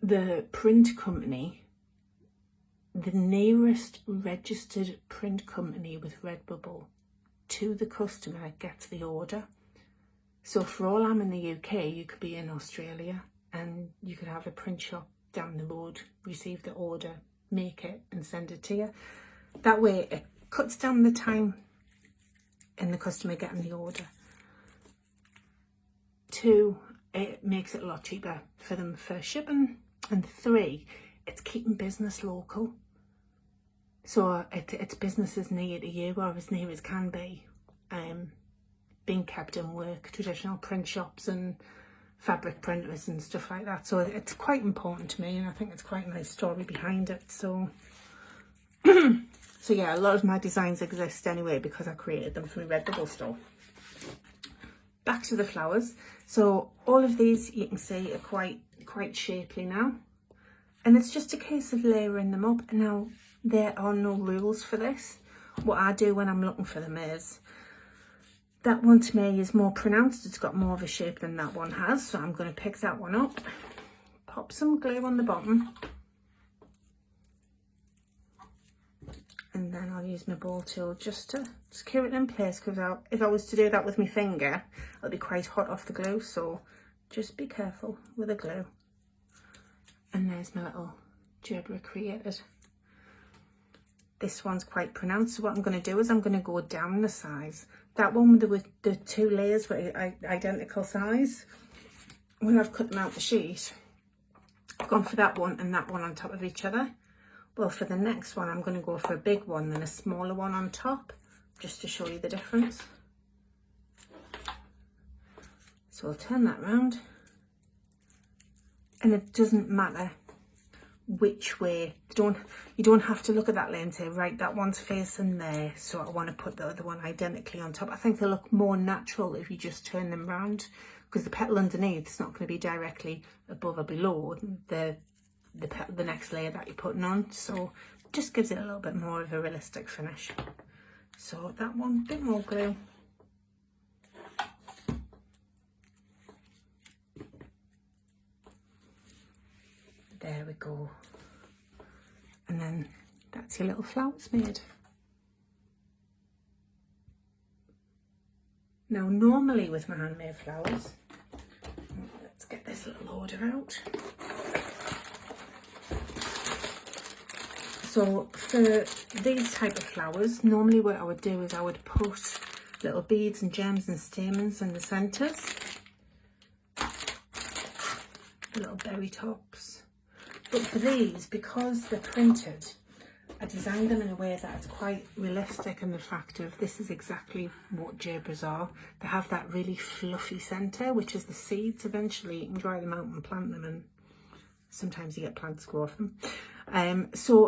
the print company, the nearest registered print company with Redbubble to the customer gets the order. So for all I'm in the UK, you could be in Australia and you could have a print shop down the road, receive the order, make it and send it to you. That way it cuts down the time in the customer getting the order. 2, it makes it a lot cheaper for them for shipping. And 3, it's keeping business local. So it's business as near to you, or as near as can be, being kept in work, traditional print shops and fabric printers and stuff like that. So it's quite important to me, and I think it's quite a nice story behind it. So so yeah, a lot of my designs exist anyway because I created them from a Redbubble store. Back to the flowers. So all of these you can see are quite shapely now, and it's just a case of layering them up. Now there are no rules for this. What I do when I'm looking for them is, that one to me is more pronounced, it's got more of a shape than that one has, so I'm going to pick that one up, pop some glue on the bottom, and then I'll use my ball tool just to secure it in place, because if I was to do that with my finger, it'll be quite hot off the glue, so just be careful with the glue. And there's my little gerber I created. This one's quite pronounced, so what I'm going to do is I'm going to go down the size. That one with the 2 layers were identical size. When I've cut them out the sheet, I've gone for that one and that one on top of each other. Well, for the next one, I'm going to go for a big one and a smaller one on top, just to show you the difference. So I'll turn that round. And it doesn't matter which way, you don't have to look at that layer and say, right, that one's facing there, so I want to put the other one identically on top. I think they look more natural if you just turn them round, because the petal underneath is not going to be directly above or below the next layer that you're putting on, so it just gives it a little bit more of a realistic finish. So that one, bit more glue. There we go. And then that's your little flowers made. Now normally with my handmade flowers, let's get this little order out. So for these type of flowers, normally what I would do is I would put little beads and gems and stamens in the centres, little berry tops. But for these, because they're printed, I designed them in a way that it's quite realistic in the fact of this is exactly what gerbers are. They have that really fluffy centre, which is the seeds. Eventually you can dry them out and plant them, and sometimes you get plants grow off them. So